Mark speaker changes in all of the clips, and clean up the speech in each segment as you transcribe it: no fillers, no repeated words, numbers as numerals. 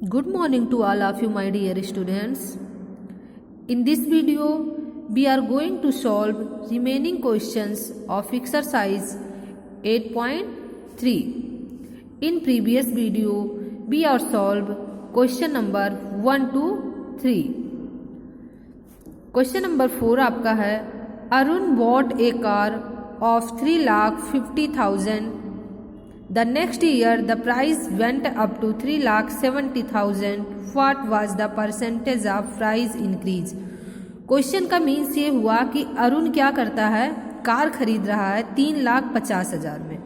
Speaker 1: Good morning to all of you, my dear students. In this video, we are going to solve remaining questions of exercise 8.3. In previous video, we have solved question number 1 to 3. Question number 4 आपका है Arun bought a car of 3,50,000. The next year, the price went up to 3,70,000. What was the percentage of price increase? Question का means ये हुआ कि अरुण क्या करता है, car खरीद रहा है 3,50,000 में।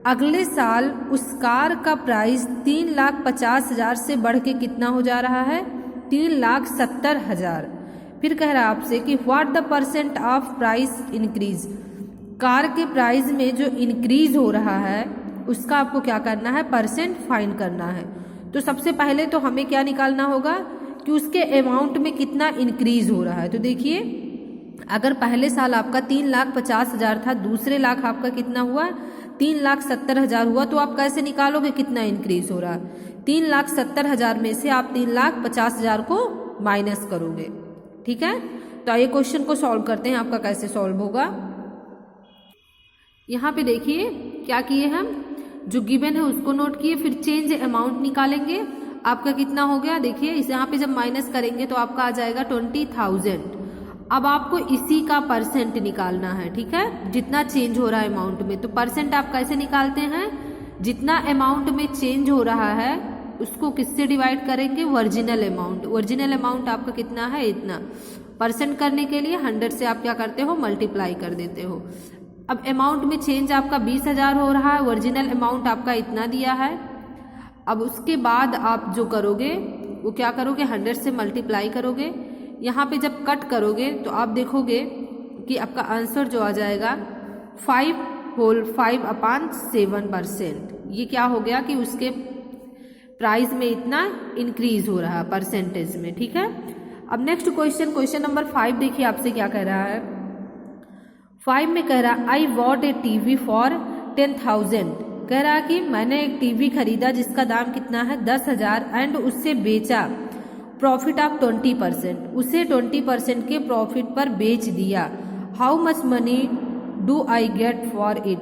Speaker 1: अगले साल उस कार का प्राइस 3,50,000 से बढ़ के कितना हो जा रहा है, 3,70,000। फिर कह रहा है आपसे कि what the percent of price increase. Car के प्राइस में जो इंक्रीज हो रहा है उसका आपको क्या करना है, परसेंट फाइंड करना है। तो सबसे पहले तो हमें क्या निकालना होगा कि उसके अमाउंट में कितना इंक्रीज हो रहा है। तो देखिए, अगर पहले साल आपका 3,50,000 था, दूसरे लाख आपका कितना हुआ, 3,70,000 हुआ, तो आप कैसे निकालोगे कितना इंक्रीज हो रहा है। 3,70,000 में से आप 3,50,000 को माइनस करोगे। ठीक है, तो आइए क्वेश्चन को सॉल्व करते हैं। आपका कैसे सॉल्व होगा, यहाँ पे देखिए क्या किए हम, जो गिवन है उसको नोट किए, फिर चेंज अमाउंट निकालेंगे। आपका कितना हो गया, देखिए इसे यहाँ पे जब माइनस करेंगे तो आपका आ जाएगा 20,000। अब आपको इसी का परसेंट निकालना है। ठीक है, जितना चेंज हो रहा है अमाउंट में। तो परसेंट आप कैसे निकालते हैं, जितना अमाउंट में चेंज हो रहा है उसको किससे डिवाइड करेंगे, ओरिजिनल अमाउंट। ओरिजिनल अमाउंट आपका कितना है, इतना। परसेंट करने के लिए 100 से आप क्या करते हो, मल्टीप्लाई कर देते हो। अब अमाउंट में चेंज आपका 20,000 हो रहा है, ओरिजिनल अमाउंट आपका इतना दिया है। अब उसके बाद आप जो करोगे वो क्या करोगे, 100 से मल्टीप्लाई करोगे। यहाँ पे जब कट करोगे तो आप देखोगे कि आपका आंसर जो आ जाएगा 5/7%। ये क्या हो गया कि उसके प्राइस में इतना इंक्रीज हो रहा है परसेंटेज में। ठीक है, अब नेक्स्ट क्वेश्चन नंबर 5 देखिए आपसे क्या कह रहा है। 5 में कह रहा I bought A TV for 10,000। कह रहा कि मैंने एक टीवी खरीदा जिसका दाम कितना है, 10,000, एंड उससे बेचा प्रॉफिट ऑफ 20%। उसे 20% के प्रॉफिट पर बेच दिया। How much money do I get for it.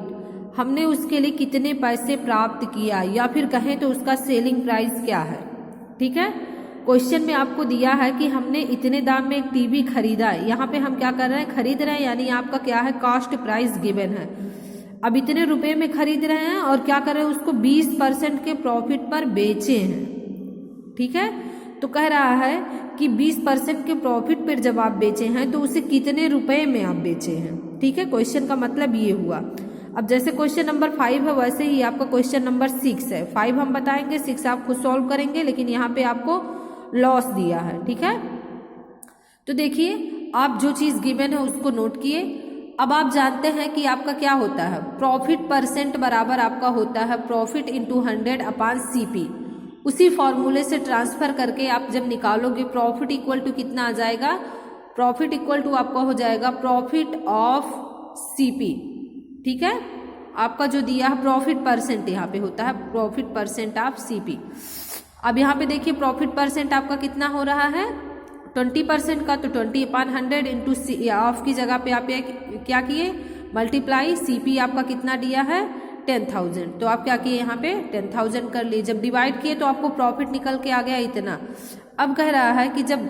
Speaker 1: हमने उसके लिए कितने पैसे प्राप्त किया, या फिर कहें तो उसका सेलिंग प्राइस क्या है। ठीक है, क्वेश्चन में आपको दिया है कि हमने इतने दाम में एक टीवी खरीदा। यहाँ पे हम क्या कर रहे हैं, खरीद रहे हैं, यानी आपका क्या है, कॉस्ट प्राइस गिवन है। अब इतने रुपए में खरीद रहे हैं और क्या कर रहे हैं, उसको 20% के प्रॉफिट पर बेचे हैं। ठीक है, तो कह रहा है कि 20% के प्रॉफिट पर जब आप बेचे हैं तो उसे कितने रुपए में आप बेचे हैं। ठीक है, क्वेश्चन का मतलब ये हुआ। अब जैसे क्वेश्चन नंबर 5 है वैसे ही आपका क्वेश्चन नंबर 6 है। 5 हम बताएंगे, 6 आप खुद सॉल्व करेंगे, लेकिन यहाँ पे आपको लॉस दिया है। ठीक है, तो देखिए आप जो चीज गिवन है उसको नोट किए। अब आप जानते हैं कि आपका क्या होता है, प्रॉफिट परसेंट बराबर आपका होता है प्रॉफिट इंटू 100 अपॉन CP। उसी फॉर्मूले से ट्रांसफर करके आप जब निकालोगे प्रॉफिट इक्वल टू कितना आ जाएगा, प्रॉफिट इक्वल टू आपका हो जाएगा प्रॉफिट ऑफ CP। ठीक है, आपका जो दिया है प्रॉफिट परसेंट यहाँ पे होता है प्रॉफिट परसेंट ऑफ CP। अब यहाँ पे देखिए प्रॉफिट परसेंट आपका कितना हो रहा है, 20% का, तो 20/100 इंटू ऑफ की जगह पे आप क्या किए, मल्टीप्लाई। CP आपका कितना दिया है, 10,000, तो आप क्या किए, यहाँ पे 10,000 कर लिए। जब डिवाइड किए तो आपको प्रॉफिट निकल के आ गया इतना। अब कह रहा है कि जब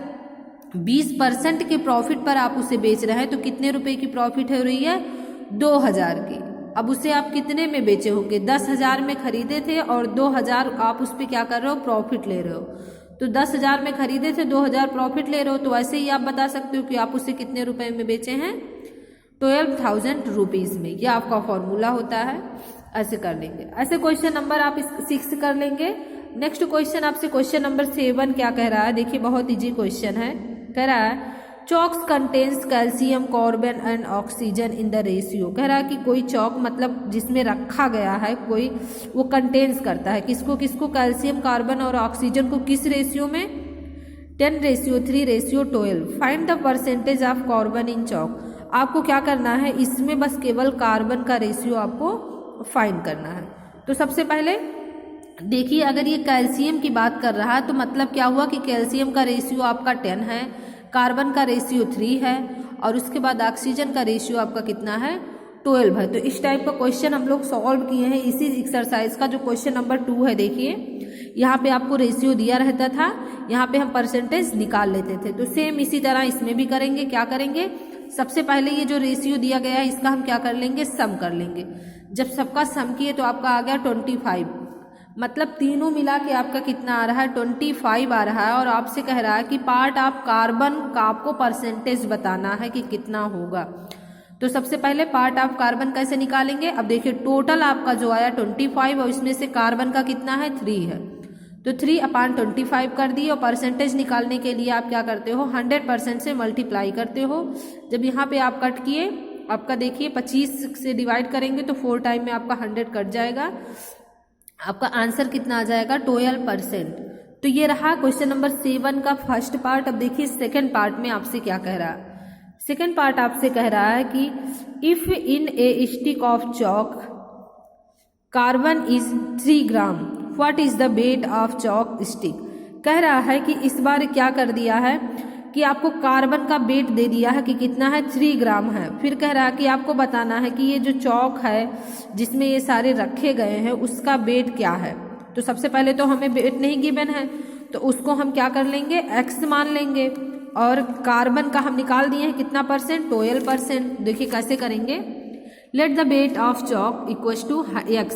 Speaker 1: 20% के प्रॉफिट पर आप उसे बेच रहे हैं तो कितने रुपए की प्रॉफिट हो रही है, 2,000 की। अब उसे आप कितने में बेचे होंगे, 10,000 में खरीदे थे और 2,000 आप उस पर क्या कर रहे हो, प्रॉफिट ले रहे हो। तो 10,000 में खरीदे थे, 2,000 प्रॉफिट ले रहे हो, तो ऐसे ही आप बता सकते हो कि आप उसे कितने रुपए में बेचे हैं, 12,000 रुपीज में। यह आपका फॉर्मूला होता है। ऐसे कर लेंगे। ऐसे क्वेश्चन नंबर आप 6 कर लेंगे। नेक्स्ट क्वेश्चन आपसे क्वेश्चन नंबर 7 क्या कह रहा है, देखिए बहुत इजी क्वेश्चन है। कह रहा है chalks contains calcium carbon and oxygen in the ratio. कह रहा है कि कोई चौक मतलब जिसमें रखा गया है कोई, वो कंटेन्स करता है किसको किसको, कैल्शियम कार्बन और ऑक्सीजन को। किस रेशियो में, 10:3:12। Find the percentage of carbon in chalk. आपको क्या करना है, इसमें बस केवल कार्बन का रेशियो आपको फाइंड करना है। तो सबसे पहले देखिए अगर ये कैल्शियम की बात कर रहा है तो मतलब क्या हुआ कि कैल्शियम का रेशियो आपका 10 है, कार्बन का रेशियो 3 है और उसके बाद ऑक्सीजन का रेशियो आपका कितना है 12 है। तो इस टाइप का क्वेश्चन हम लोग सॉल्व किए हैं इसी एक्सरसाइज का जो क्वेश्चन नंबर 2 है। देखिए यहाँ पे आपको रेशियो दिया रहता था, यहाँ पे हम परसेंटेज निकाल लेते थे। तो सेम इसी तरह इसमें भी करेंगे। क्या करेंगे, सबसे पहले ये जो रेशियो दिया गया है इसका हम क्या कर लेंगे, सम कर लेंगे। जब सबका सम किए तो आपका आ गया 25, मतलब तीनों मिला के आपका कितना आ रहा है 25 आ रहा है। और आपसे कह रहा है कि पार्ट ऑफ कार्बन का आपको परसेंटेज बताना है कि कितना होगा। तो सबसे पहले पार्ट ऑफ कार्बन कैसे निकालेंगे। अब देखिए टोटल आपका जो आया 25 और इसमें से कार्बन का कितना है 3 है, तो 3/25 कर दिए। और परसेंटेज निकालने के लिए आप क्या करते हो 100% से मल्टीप्लाई करते हो। जब यहाँ पे आप कट किए, आपका देखिए 25 से डिवाइड करेंगे तो 4 टाइम में आपका 100 कट जाएगा, आपका आंसर कितना आ जाएगा 12%। तो ये रहा क्वेश्चन नंबर 7 का फर्स्ट पार्ट। अब देखिए सेकंड पार्ट में आपसे क्या कह रहा है। सेकंड पार्ट आपसे कह रहा है कि if in A stick of chalk carbon is 3 gram, what is the weight of chalk stick. कह रहा है कि इस बार क्या कर दिया है कि आपको कार्बन का वेट दे दिया है कि कितना है 3 ग्राम है। फिर कह रहा है कि आपको बताना है कि ये जो चौक है जिसमें ये सारे रखे गए हैं उसका वेट क्या है। तो सबसे पहले तो हमें वेट नहीं गिवन है तो उसको हम क्या कर लेंगे x मान लेंगे। और कार्बन का हम निकाल दिए हैं कितना परसेंट 12%। देखिए कैसे करेंगे, let the weight of chalk equals to x।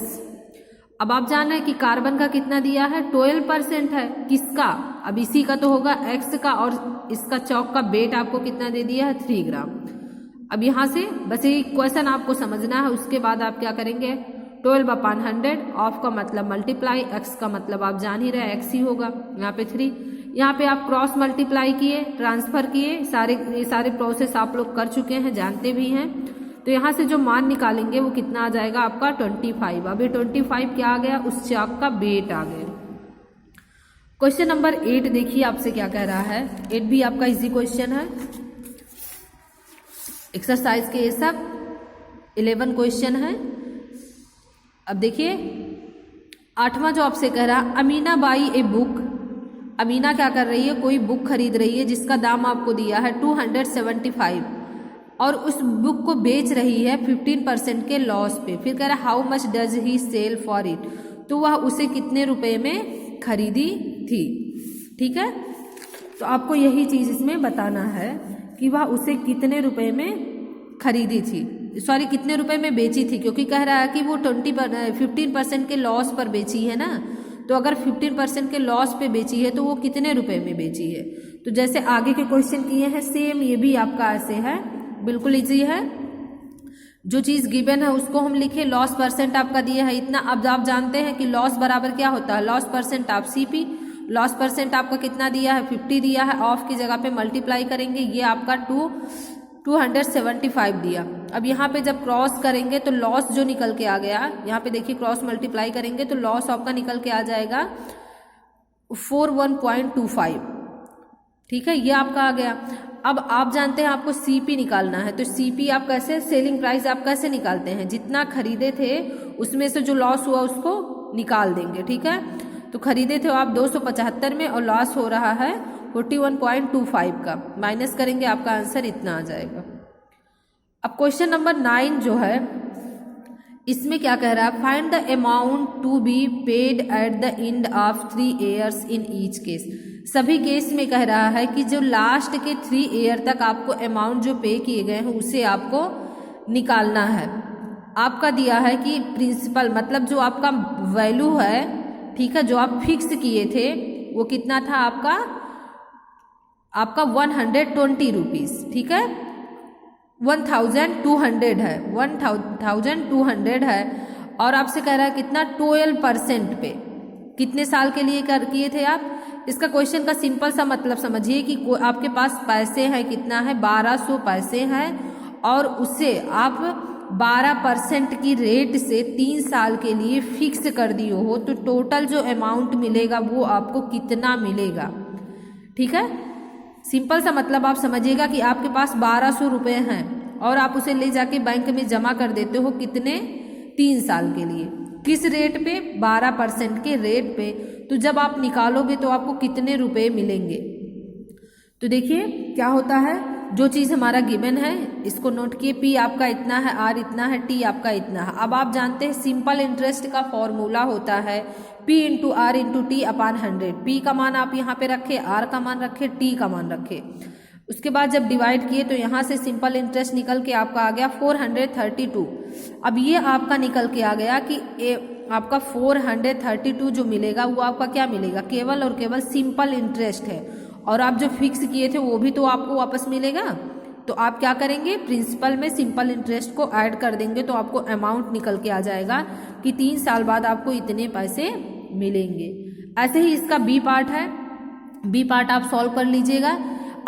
Speaker 1: अब आप जान रहे हैं कि कार्बन का कितना दिया है 12% है, किसका, अब इसी का तो होगा x का, और इसका चौक का वेट आपको कितना दे दिया है 3 ग्राम। अब यहाँ से बस ये क्वेश्चन आपको समझना है, उसके बाद आप क्या करेंगे 12/100, ऑफ का मतलब मल्टीप्लाई, x का मतलब आप जान ही रहे x ही होगा, यहाँ पे 3, यहाँ पे आप क्रॉस मल्टीप्लाई किए, ट्रांसफर किए, ये सारे प्रोसेस आप लोग कर चुके हैं, जानते भी हैं। तो यहाँ से जो मान निकालेंगे वो कितना आ जाएगा आपका 25। अब ये 25 क्या आ गया, उस चौक का वेट आ गया। क्वेश्चन नंबर 8 देखिए आपसे क्या कह रहा है। 8 भी आपका इजी क्वेश्चन है, एक्सरसाइज के ये सब 11 क्वेश्चन है। अब देखिए 8वां जो आपसे कह रहा, Amina by a book. Amina क्या कर रही है, कोई बुक खरीद रही है जिसका दाम आपको दिया है 275 और उस बुक को बेच रही है 15% के लॉस पे। फिर कह रहा how much does he sell for it, तो वह उसे कितने रुपए में खरीदी थी। ठीक है, तो आपको यही चीज इसमें बताना है कि वह उसे कितने रुपए में खरीदी थी, सॉरी कितने रुपए में बेची थी, क्योंकि कह रहा है कि वो 15% के लॉस पर बेची है ना। तो अगर 15% के लॉस पे बेची है तो वो कितने रुपए में बेची है। तो जैसे आगे के क्वेश्चन किए हैं सेम ये भी आपका ऐसे है, बिल्कुल इजी है। जो चीज गिवन है उसको हम लिखे, लॉस परसेंट आपका दिया है इतना। अब आप जानते हैं कि लॉस बराबर क्या होता है, लॉस परसेंट आप CP। लॉस परसेंट आपका कितना दिया है 50 दिया है, ऑफ की जगह पे मल्टीप्लाई करेंगे, ये आपका 275 दिया। अब यहाँ पे जब क्रॉस करेंगे तो लॉस जो निकल के आ गया, यहाँ पे देखिए क्रॉस मल्टीप्लाई करेंगे तो लॉस आपका निकल के आ जाएगा 41.25। ठीक है, ये आपका आ गया। अब आप जानते हैं आपको CP निकालना है, तो CP आप कैसे, सेलिंग प्राइस आप कैसे निकालते हैं, जितना खरीदे थे उसमें से जो लॉस हुआ उसको निकाल देंगे। ठीक है, तो खरीदे थे आप 275 में और लॉस हो रहा है 41.25 का, माइनस करेंगे आपका आंसर इतना आ जाएगा। अब क्वेश्चन नंबर 9 जो है इसमें क्या कह रहा है, find the amount to be paid at the end of 3 years in each case. सभी केस में कह रहा है कि जो लास्ट के 3 ईयर तक आपको अमाउंट जो पे किए गए हैं उसे आपको निकालना है। आपका दिया है कि प्रिंसिपल मतलब जो आपका वैल्यू है, ठीक है, जो आप फिक्स किए थे वो कितना था आपका 120 रुपीज। ठीक है, 1200 है, 1200 है। और आपसे कह रहा है कितना 12% पे, कितने साल के लिए किए थे आप। इसका क्वेश्चन का सिंपल सा मतलब समझिए कि आपके पास पैसे हैं, कितना है 1200 पैसे हैं और उसे आप 12% की रेट से 3 साल के लिए फिक्स कर दिए हो, तो टोटल जो अमाउंट मिलेगा वो आपको कितना मिलेगा। ठीक है, सिंपल सा मतलब आप समझिएगा कि आपके पास 1200 रुपये हैं और आप उसे ले जाके बैंक में जमा कर देते हो कितने 3 साल के लिए। किस रेट पे? 12% के रेट पे। तो जब आप निकालोगे तो आपको कितने रुपए मिलेंगे? तो देखिए क्या होता है, जो चीज़ हमारा गिवन है इसको नोट किए, पी आपका इतना है, आर इतना है, टी आपका इतना है। अब आप जानते हैं सिंपल इंटरेस्ट का फॉर्मूला होता है P into R into T upon 100। P का मान आप यहाँ पे रखे, आर का मान रखे, टी का मान रखे। उसके बाद जब डिवाइड किए तो यहाँ से सिंपल इंटरेस्ट निकल के आपका आ गया 432। अब ये आपका निकल के आ गया कि आपका 432 जो मिलेगा वो आपका क्या मिलेगा? केवल और केवल सिंपल इंटरेस्ट है, और आप जो फिक्स किए थे वो भी तो आपको वापस मिलेगा। तो आप क्या करेंगे? प्रिंसिपल में सिंपल इंटरेस्ट को ऐड कर देंगे तो आपको अमाउंट निकल के आ जाएगा कि 3 साल बाद आपको इतने पैसे मिलेंगे। ऐसे ही इसका बी पार्ट है, बी पार्ट आप सॉल्व कर लीजिएगा।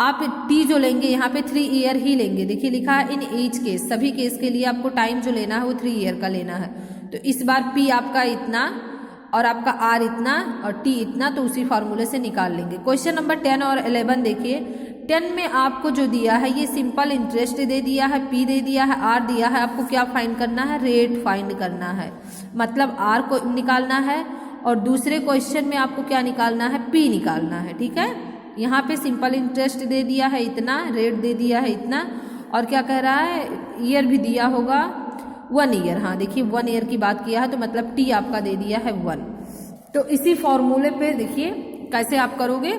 Speaker 1: आप टी जो लेंगे यहाँ पे 3 ईयर ही लेंगे। देखिए लिखा है इन ईच केस, सभी केस के लिए आपको टाइम जो लेना है वो 3 ईयर का लेना है। तो इस बार पी आपका इतना और आपका आर इतना और टी इतना, तो उसी फार्मूले से निकाल लेंगे। क्वेश्चन नंबर 10 और 11 देखिए। 10 में आपको जो दिया है ये सिंपल इंटरेस्ट दे दिया है, पी दे दिया है, आर दिया है। आपको क्या फाइंड करना है? रेट फाइंड करना है, मतलब आर को निकालना है, और दूसरे क्वेश्चन में आपको क्या निकालना है? पी निकालना है। ठीक है, यहाँ पे सिंपल इंटरेस्ट दे दिया है इतना, रेट दे दिया है इतना, और क्या कह रहा है? ईयर भी दिया होगा 1 ईयर। हाँ देखिए 1 ईयर की बात किया है, तो मतलब टी आपका दे दिया है 1। तो इसी फॉर्मूले पे देखिए कैसे आप करोगे।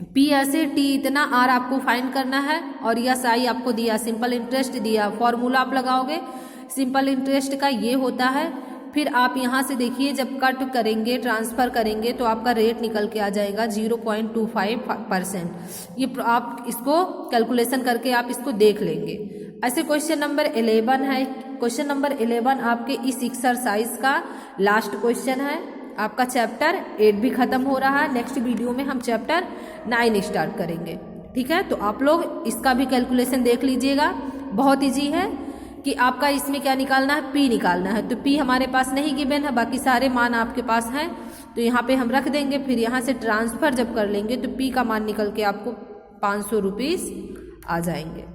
Speaker 1: पी ऐसे, टी इतना, आर आपको फाइंड करना है, और यस आई आपको दिया, सिंपल इंटरेस्ट दिया। फॉर्मूला आप लगाओगे सिंपल इंटरेस्ट का ये होता है। फिर आप यहाँ से देखिए जब कट करेंगे, ट्रांसफर करेंगे, तो आपका रेट निकल के आ जाएगा 0.25%। ये आप इसको कैलकुलेशन करके आप इसको देख लेंगे। ऐसे क्वेश्चन नंबर 11 है। क्वेश्चन नंबर 11 आपके इस एक्सरसाइज का लास्ट क्वेश्चन है। आपका चैप्टर 8 भी खत्म हो रहा है। नेक्स्ट वीडियो में हम चैप्टर 9 स्टार्ट करेंगे। ठीक है, तो आप लोग इसका भी कैलकुलेशन देख लीजिएगा। बहुत ईजी है कि आपका इसमें क्या निकालना है? पी निकालना है। तो पी हमारे पास नहीं गिवन है, बाकी सारे मान आपके पास हैं, तो यहाँ पे हम रख देंगे। फिर यहाँ से ट्रांसफर जब कर लेंगे तो पी का मान निकल के आपको 500 रुपीज़ आ जाएंगे।